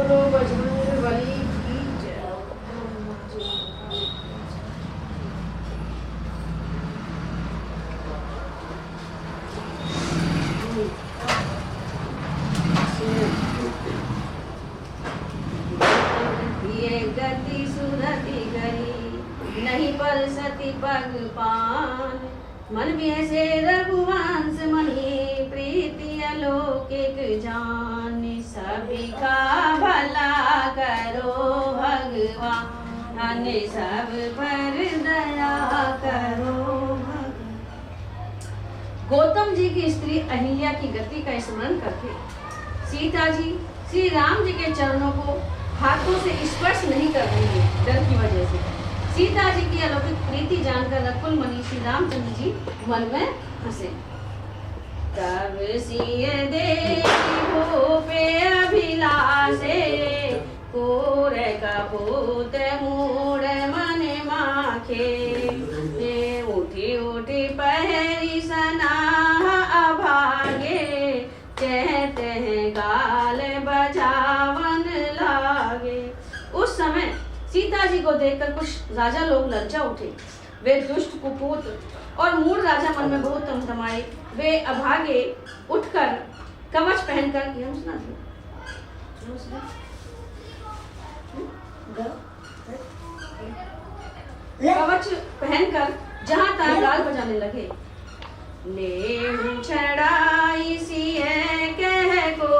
बोलो बजरंग बली की जय। ये गति सुरति गई नहीं पर सती पग पान, मन में से रघुवंश मही प्रीति अलौकिक जान। सभी का भला करो भगवान, सब पर दया करो भगवान। गौतम जी की स्त्री अहिल्या की गति का स्मरण करके सीता जी श्री राम जी के चरणों को हाथों से स्पर्श नहीं कर रही है डर की वजह से। सीता जी की अलौकिक प्रीति जानकर नकुल मुनि श्री रामचंद्र जी मन में हंसे। तब सिय देखो पे अभिलाषे, कोर कपूत मूड मन माखे। उठी उठी पहरी सनाह अभागे, कहते हैं गाल बजावन लागे। उस समय सीता जी को देखकर कुछ राजा लोग लज्जा उठे। वे दुष्ट कुपूत और मूढ़ राजा मन में बहुत तमतमाए। वे अभागे उठकर कवच पहनकर कवच पहनकर जहां तहां गाल बजाने लगे। ले छड़ाई सिए कह को,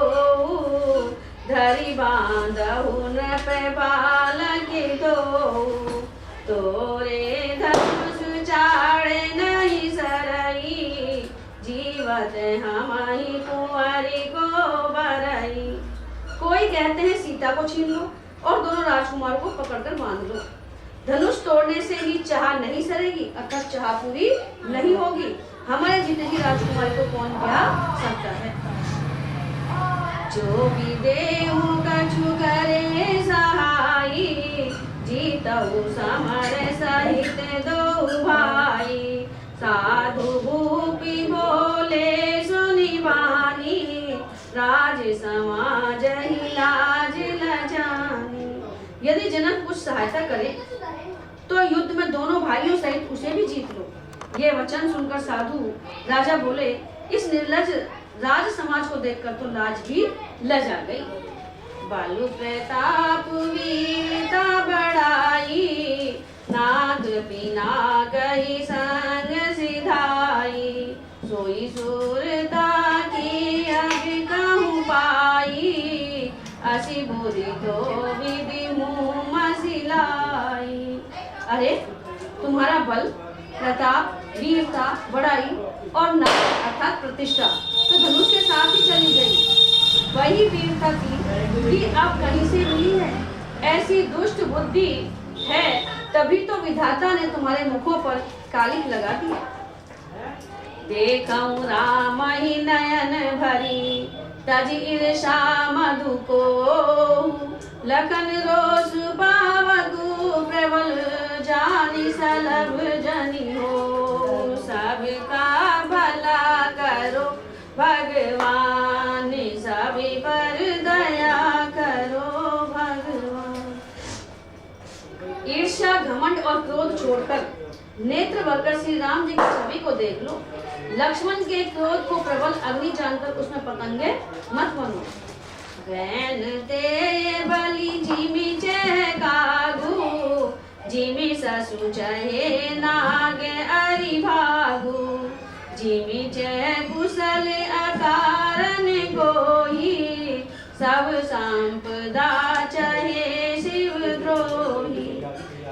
धरी बांधहु न पे बाल के दो। तोरे धनुष चाड़े नहीं सरई, जीवत हमारी कुंवारी को बरई। कोई कहते हैं सीता को छीन लो और दोनों राजकुमारों को पकड़कर बांध लो। धनुष तोड़ने से ही चाह नहीं सरेगी, अर्थात चाह पूरी नहीं होगी। हमारे जीते जी राजकुमारी को कौन ब्याह सकता है। जो भी देहु कछु करे सहाई, जीतहु समर सहित दो भाई। साधु भूपि बोले सुनि वाणी, राज समाज ही लाज न जानी। यदि जनक कुछ सहायता करे तो युद्ध में दोनों भाइयों सहित उसे भी जीत लो। ये वचन सुनकर साधु राजा बोले, इस निर्लज राज समाज को देखकर तो लाज भी लजा गई। बालु प्रताप वीरता बढ़ाई, नाग बिना कही संग सिधाई। सोई सूरता की अब कहूँ पाई, असी बुरी तो विधि मुँह मसिलाई। अरे तुम्हारा बल प्रताप वीरता बड़ाई और नाम अर्थात प्रतिष्ठा तो धनुष के साथ ही चली गई। वही वीरता की अब कहीं से मिली है। ऐसी दुष्ट बुद्धि है तभी तो विधाता ने तुम्हारे मुखों पर कालिक लगा दिया। देखऊं राम ही नयन भरी, तज ईर्षा मधु को। लखन रोष पावगु प्रबल जानी सलभ जनी हो। सबका भला करो भगवान, सभी पर दया करो भगवान। ईर्ष्या घमंड और क्रोध छोड़कर नेत्र भरकर श्री राम जी की छवि को देख लो। लक्ष्मण के क्रोध को प्रबल अग्नि जानकर उसमें पतंगे मत बनो। वैन ते बलि जिमि चह कागू, जिमि ससु चहे नाग अरि भागू। जिमि चह कुशल अकारन गोही, सब संपदा चहे शिव द्रोही।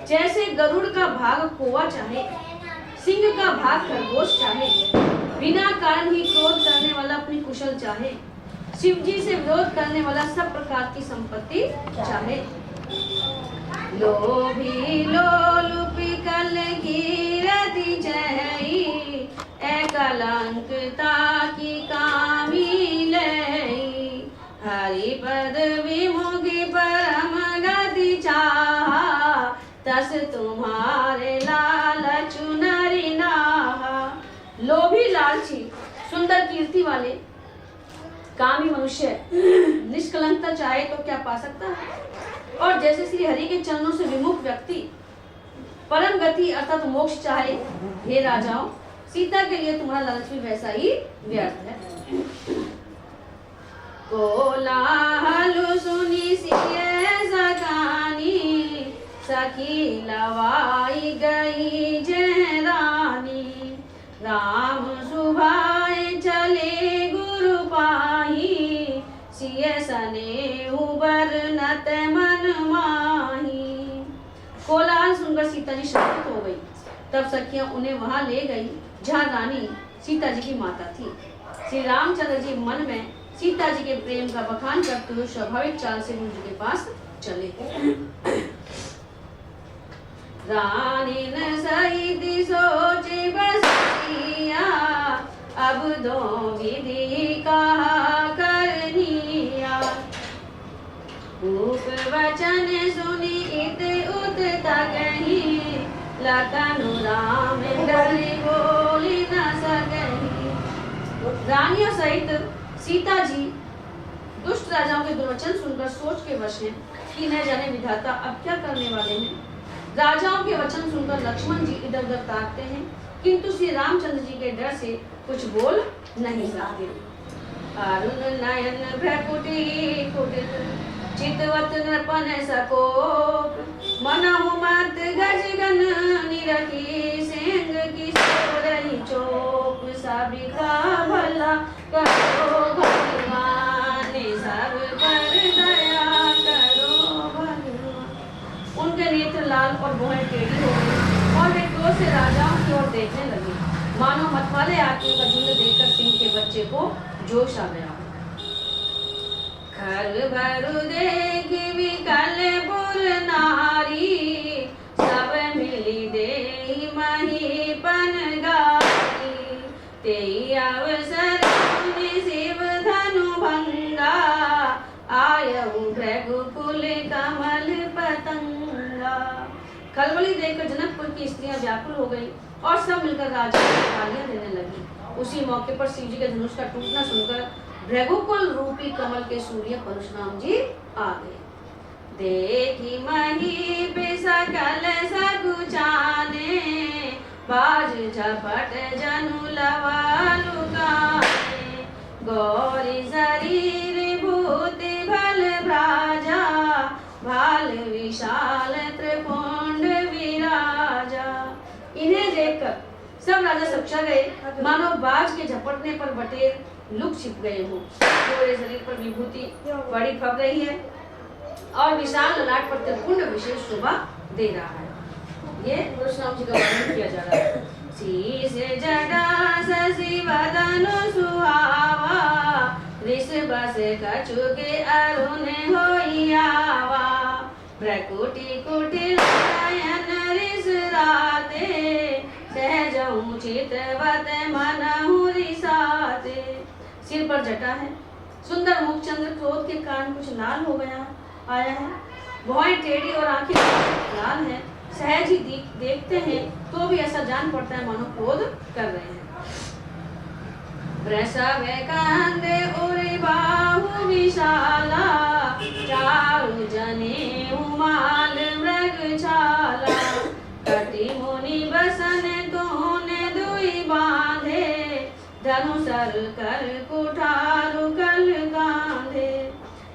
जैसे गरुड़ का भाग कौवा चाहे, सिंह का भाग खरगोश चाहे, बिना कारण ही क्रोध करने वाला अपनी कुशल चाहे, शिव जी से विरोध करने वाला सब प्रकार की संपत्ति चाहे। लोभी लोलुपी कल कीरति चहई, कलंकता की कामी लई। हरि पद विमुखी परम गति चाहा, तस तुम्हारे लालच नरि नाहा। लोभी लालची सुंदर कीर्ति वाले कामी मनुष्य निष्कलंकता चाहे तो क्या पा सकता है? और जैसे श्री हरि के चरणों से विमुख व्यक्ति परम गति अर्थात मोक्ष चाहे, हे राजाओं, सीता के लिए तुम्हारा लालच भी वैसा ही व्यर्थ है। कोलाहल सुनी सिए सकानी, सखी लवाई गई जय रानी। राम सुभाए चले गुरु पाही, सिय सने उबर नत मन माही। कोलाहल सुनकर सीता जी शांत हो गई। तब सखियां उन्हें वहां ले गई जहां रानी सीता जी की माता थी। श्री रामचंद्र जी मन में सीता जी के प्रेम का बखान करते हुए स्वाभाविक चाल से गुरु जी के पास चले। रानी न सही सोचे बसिया, अब दो विधि कहा करनिया। रूप वचन सुनी इत उत तकही, लखन राम डरी बोली न सकही। रानियों सहित सीता जी दुष्ट राजाओं के दुर्वचन सुनकर सोच के वश हैं कि न जाने विधाता अब क्या करने वाले हैं। राजाओं के वचन सुनकर लक्ष्मण जी इधर उधर ताकते हैं, किंतु श्री रामचंद्र जी के डर से कुछ बोल नहीं सकते। अरुण नयन भ्रकुटी कुटिल, चितवत नृपन सकोप। मनहु मत गजगन निरखी, सेंग की सोरही चोप। सबिका भला करो भगवान, सब पर दया करो भगवान। उनके नेत्र लाल और भौहें टेढ़ी हो गई और वे क्रोध से राजाओं की ओर देखने लगे, मानो मतवाले आदमियों का झुंड देखकर सिंह के बच्चे को जोश आ गया। खर भरु देख विकलपुर नारी, सब मिली देहि महीपन गारी। तेई अवसर शिव धनु भंगा, आयऊ भृगुकुल कमल पतंगा। खलबली देखकर जनकपुर की स्त्रियां व्याकुल हो गई और सब मिलकर राजा को गालियां देने लगी। उसी मौके पर शिव जी के धनुष का टूटना सुनकर भृगुकुल रूपी कमल के सूर्य परशुराम जी आ गए। देखी मही सकल सकुचाने, बाज झपट जनु लवालु गाने। गौरी शरीर भूति भल भ्राजा, भाल विशाल त्रिपुंड विराजा। इन्हें देखकर सब राजा सपचा गए, मानो बाज के झपटने पर बटेर लुक छिप गए हो। पूरे शरीर पर विभूति बड़ी फब रही है और विशाल ललाट पर त्रिपुंड विशेष शोभा दे रहा है। ये परशुराम जी का वर्णन किया जा रहा है। शीश जटा शशि वदन सुहावा, ऋषभस कछु के अरुण होइयावा। भ्रकुटी कुटिल नयन ऋष राते, सहजहु चितवत मनहु रिसाते। सिर पर जटा है, सुंदर मुखचंद्र क्रोध के कारण कुछ लाल हो गया आया है। भौहें टेढ़ी और आंखें लाल हैं। सहज ही देखते हैं तो भी ऐसा जान पड़ता है मानो क्रोध कर रहे हैं। वृषभ कांधे उरि बाहु विशाला, चारु जने उमाल मृग छाला। कटि मुनि बसन तोने दुई बांधे, धनुषर कर कुठारु कल गांधे।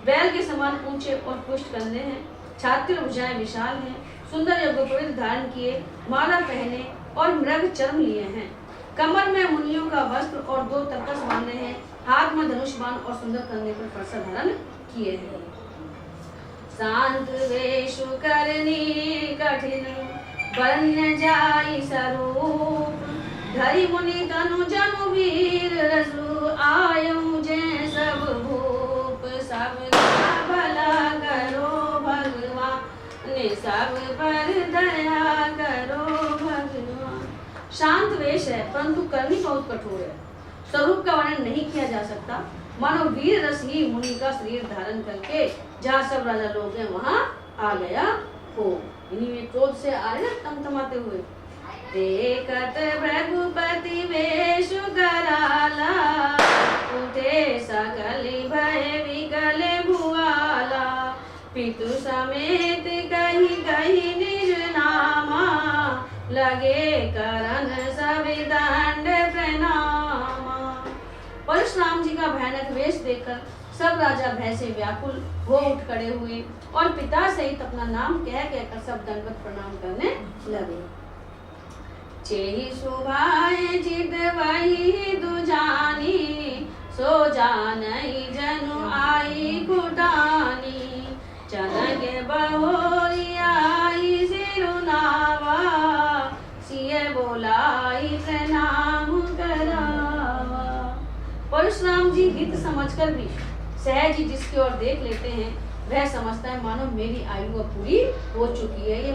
बैल के समान ऊंचे और पुष्ट कंधे हैं, छाती और भुजाएं विशाल हैं। सुंदर यज्ञोपवीत धारण किए, माला पहने और मृग चर्म लिए हैं। कमर में मुनियों का वस्त्र और 2 तर्कस बांधे हैं। हाथ में धनुष बाण और सुंदर कंधे पर फरसा धारण किए हैं। शांत वेशु करनी कठिन, वन्य जाई स्वरूप। धरि मुनि तनु जनु वीर रसु, आयु जय सब भूप। सब भला करो भगवान, सब पर दया करो भगवान। शांत वेश है परंतु करनी बहुत कठोर है। स्वरूप का वर्णन नहीं किया जा सकता, मानो वीर रस ही मुनि का शरीर धारण करके जहाँ सब राजा लोग हैं वहां आ गया हो। इन्हीं में क्रोध से आ रहे ना तमतमाते हुए। देखत रघुपति वेश कराला, उठे सकल भय विकल भुआला। पितु समेत कही कही निर्नामा, लगे करन सभी दंड प्रणामा। परशुराम जी का भयानक वेश देखकर सब राजा भय से व्याकुल हो उठ खड़े हुए और पिता सहित अपना नाम कह कहकर सब दंडवत प्रणाम करने लगे। चेहि सुभाए जित वही दुजानी, सो जानई जनु आई कुटानी। चनक बहोरी आई सिरुनावा, सिय बोलाई प्रणाम करावा। परशुराम जी हित समझकर भी सहज ही जिसकी ओर देख लेते हैं, वह समझता है मानो मेरी आयु अब पूरी हो चुकी है, ये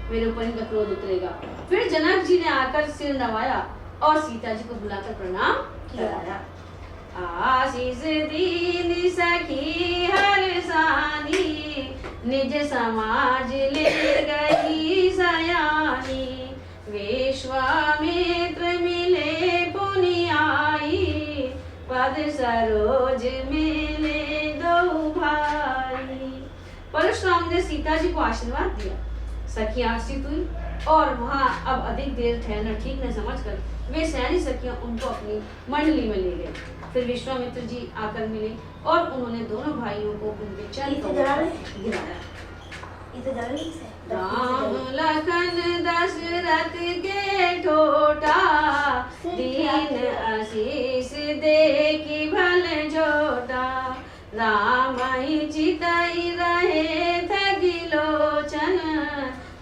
मेरे ऊपर इनका क्रोध उतरेगा। फिर जनक जी ने आकर सिर नवाया और सीता जी को बुलाकर प्रणाम कराया। आशीष दीन सखी हरसानी, निज समाज ले गई सयानी। विश्वामित्र मिले पुनि आई, पद सरोज मिले दो भाई। परशुराम ने सीता जी को आशीर्वाद दिया। सखी आश्रित हुई और वहां अब अधिक देर ठहरना ठीक न समझकर वे सैनी सखियां उनको अपनी मंडली में ले गए। फिर विश्वामित्र जी आकर मिले और उन्होंने दोनों भाइयों को उनके चरण पर गिराया। राम लखन दशरथ के ठोटा, दीन आशीष देखी भल जोटा। राम ही चितई रहे थगिलोचन,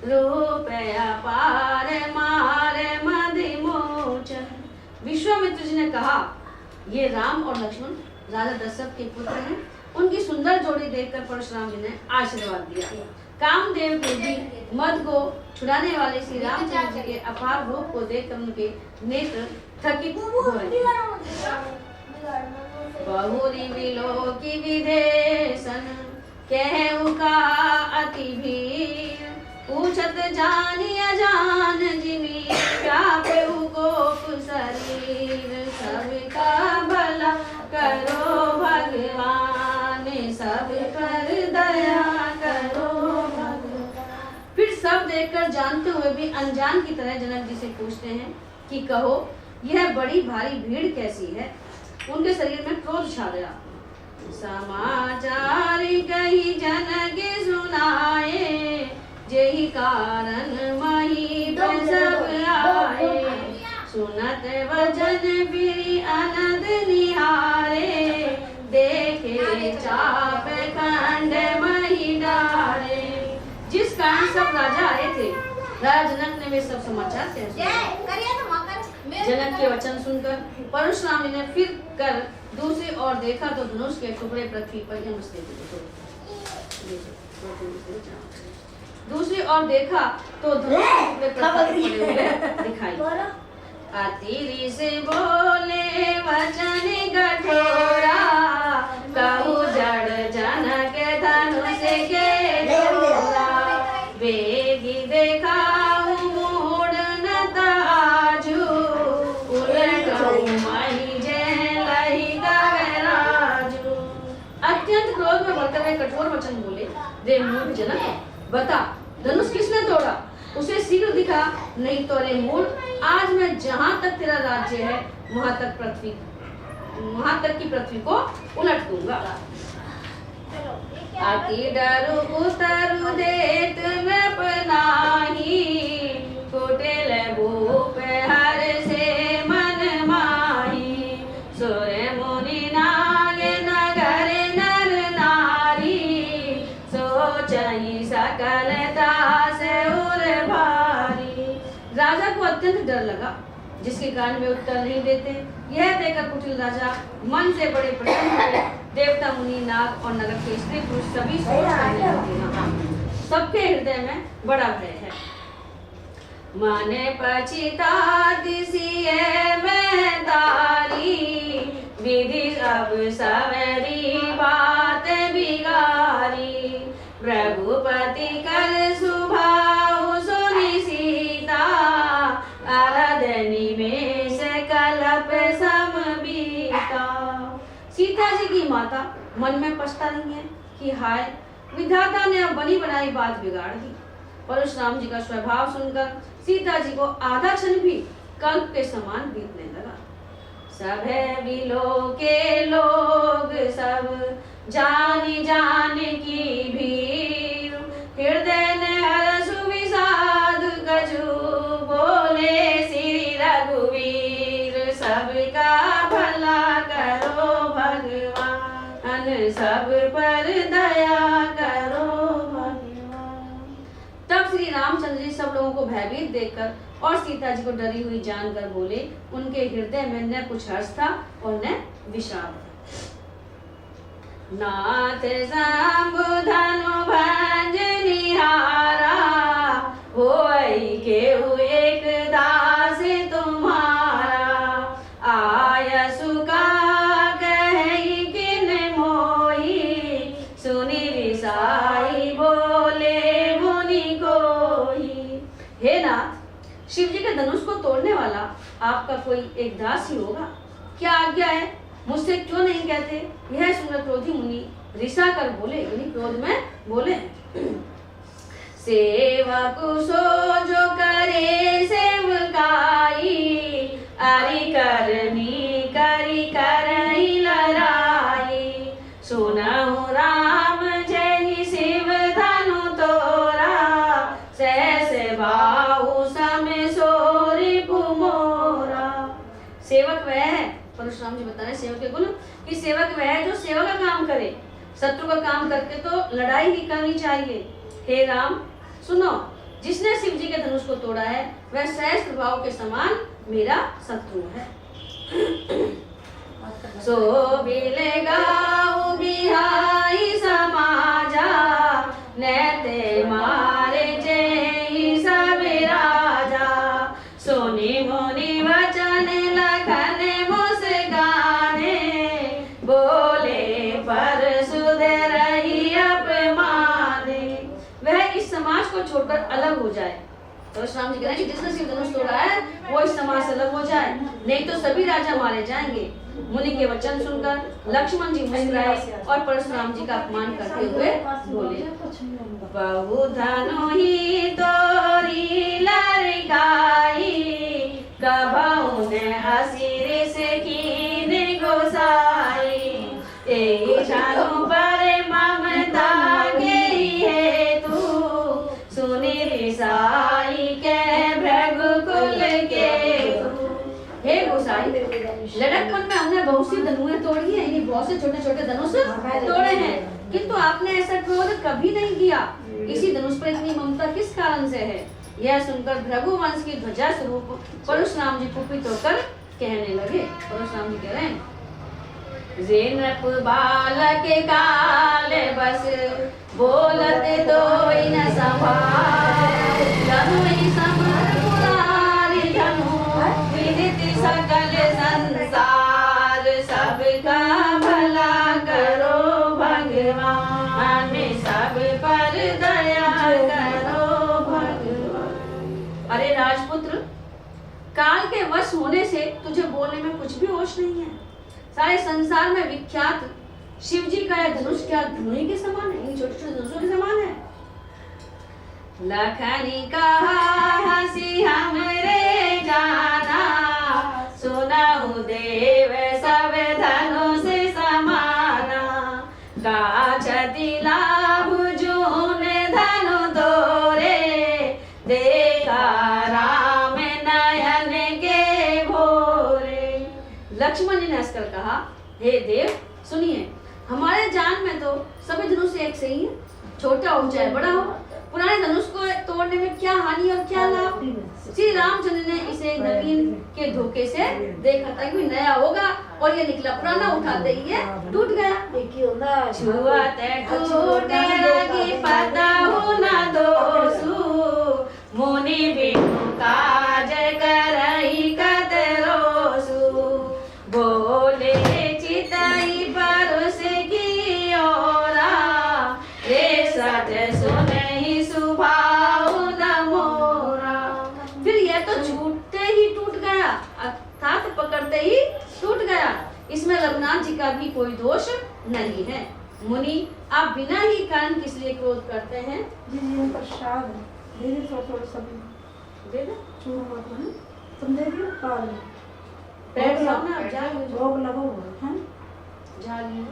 रूप अपार मार मदिमोचन। विश्वामित्र जी ने कहा, ये राम और लक्ष्मण राजा दशरथ के पुत्र हैं। उनकी सुंदर जोड़ी देखकर परशुराम जी ने आशीर्वाद दिया। कामदेव के भी मद को छुड़ाने वाले श्री रामचंद्र जी के अपार रूप को देखकर उनके नेत्र थकित हुए। बहुरी विलो की विदेशन, कहु का अति भीर। पूछत जानी अजान जिमी, व्यापु गोप शरीर। सबका भला करो भगवान, सब पर दया करो भगवान। फिर सब देखकर जानते हुए भी अनजान की तरह जनक जी से पूछते हैं कि कहो, यह बड़ी भारी भीड़ कैसी है? उनके शरीर में क्रोध छा गया। समाचार कही जनक सुनाए, जेहि कारण मही सब आए। सुनत वचन फिर अनद निहारे, देखे चाप खंड मही डारे। जिस कारण सब राजा आए थे, राजा जनक ने वे सब समाचार जनक के वचन सुनकर परशुराम ने फिर कर दूसरी ओर देखा तो धनुष के टुकड़े पृथ्वी पर दूसरी ओर देखा तो धनुष के टुकड़े पृथ्वी पर दिखाई। अतिरि से बोले वचन कठोरा, कहु जड़ जनक धनुष के डोरा। बेगी देखाऊ मोड़ न ताजू, उलटऊ मही जय लही गगराजू। अत्यंत क्रोध में भरकर वे कठोर वचन बोले, रे मूर्ख जनक, बता धनुष किसने तोड़ा? उसे शीघ्र दिखा, नहीं तो रे मूर्ख, आज मैं जहां तक तेरा राज्य है वहां तक की पृथ्वी को उलट दूंगा। अति डरु उतरु देत नपनाही, कुटिल भूप हर से मन माही। सुर मुनि नाग नगर नर नारी, सोचहि सकलता से उर भारी। राजा को अत्यंत डर लगा, जिसके कारण वे उत्तर नहीं देते। यह देखकर कुटिल राजा मन से बड़े प्रसन्न हुए। देवता मुनि नाग और नगर के स्त्री पुरुष सभी सोच करने लगे, सबके हृदय में बड़ा भय है। माने पछितात सिए में तारी, विधि अब सवरी बात बिगारी। रघुपति कर सुभाऊ सुनि सीता, मन में पछता नहीं है कि हाय विधाता ने अब बनी बनाई बात बिगाड़ दी। परशुराम जी का स्वभाव सुनकर सीता जी को आधा क्षण भी कल्प के समान बीतने लगा। सब है बिलो के लोग सब जान जान की भीड़, हृदय ने हरसु विषाद कछु बोले श्री रघुवीर। सबका भला करो भगवान, सब पर दया करो भगवान। तब श्री रामचंद्र जी सब लोगों को भयभीत देखकर और सीता जी को डरी हुई जानकर बोले। उनके हृदय में न कुछ हर्ष था और न विषाद था। नाथ संबुधनु भंज निहारा, होई केहु एक दास तुम्हारा। आयसु का कहि किन मोही, सुनि रिसाई बोले मुनि कोई। हे नाथ, शिव जी के धनुष को तोड़ने वाला आपका कोई एक दास ही होगा। क्या आज्ञा है, मुझसे क्यों नहीं कहते? यह सुनकर क्रोधी मुनि रिसा कर बोले, यानी क्रोध में बोले। सेवक सो जो करे सेवकाई, अरि करनी करि करई लड़ाई। सुनहु राम जय शिव धनु तोरा, सहस बाहु सम सोरि पुमोरा। सेवक वह है, परशुराम जी बता रहे सेवक के गुण कि सेवक वह है जो सेवा का काम करे। शत्रु का काम करके तो लड़ाई ही करनी चाहिए। हे राम सुनो, जिसने शिव जी के धनुष को तोड़ा है वह सहस्त्र भाव के समान मेरा शत्रु है। सो बिलेगाऊ बिहाई समाजा, नेते मारे जय सब राजा। सुनि मुनि वचन लखन मुस्काने, बोले पर सुधरहि अपमाने। वह इस समाज को छोड़कर अलग हो जाए। तो श्याम जी कह रहे हैं कि जिसने शिव धनुष तोड़ा है वो इस समाज से अलग हो जाए, नहीं तो सभी राजा मारे जाएंगे। मुनि के वचन सुनकर लक्ष्मण जी मुस्कुराए और परशुराम जी का अपमान करते हुए बोले। बहु धनु ही तोरी लड़काई, कबहु न असिर से कीन गोसाई। ए छानु पर ममता गई है तू, सुनि रिसाई के भृगुकुल के तू। हे गोसाई, लड़कपन में हमने बहुत सी धनुएं तोड़ी हैं, यानी बहुत से छोटे छोटे धनुष तोड़े हैं, किंतु आपने ऐसा क्रोध कभी नहीं किया। इसी धनुष पर इतनी ममता किस कारण से है? यह सुनकर भृगुवंश की ध्वजा स्वरूप परशुराम जी कुपित होकर कहने लगे। परशुराम जी कह रहे हैं, जे नृप बालक काल बस, बोलत तो न संभाल। धनु ही समर पुरारी धनु, विदित सकल संसार। सबका भला करो भगवान, सब पर दया करो भगवान। अरे राजपुत्र, काल के वश होने से तुझे बोलने में कुछ भी होश नहीं है। सारे संसार में विख्यात शिव जी का यह धनुष क्या धनु के समान है? छोटे छोटे धनुषों के समान है। लखनी कहा हंसी हमरे जाना, सुनहु देव सब धनुष समाना। काछति लाभ जून धनु तोरे, देखा राम नयन के भोरे। लक्ष्मण जी ने हंसकर कहा, हे देव सुनिए, हमारे जान में तो सभी धनुष एक से ही है, छोटा हो चाहे बड़ा हो। पुराने धनुष को तोड़ने में क्या हानि और क्या लाभ? श्री रामचंद्र ने इसे नवीन के धोखे से देखा था कि नया होगा, और ये निकला पुराना, उठाते ही ये टूट गया। छुआते टूटे लगी पता हो न दोसु, मुनि बिनु काज करई कतरोसु। बोले चिताई परोस की ओरा, रे सत सुनहि सुभाव न मोरा। फिर यह तो छूटते ही टूट गया, अर्थात पकड़ते ही टूट गया। इसमें रघुनाथ जी का भी कोई दोष नहीं है। मुनि, आप बिना ही कारण किस लिए क्रोध करते हैं? जी जी प्रसाद दे दे थोड़ा थोड़ा सब दे दो। चूड़ा तुम दे दियो बाद में बैठ जाओ ना, अब जाओ भोग लगो हैं जा रही हो।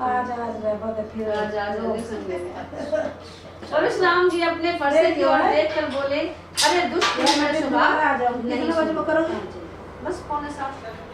आज बहुत फिर आज जल्दी संग। परशुराम जी अपने फरसे की ओर देखकर बोले, अरे दुष्ट स्वभाव आ जाओ नहीं कितने बजे करोगे? बस 6:45।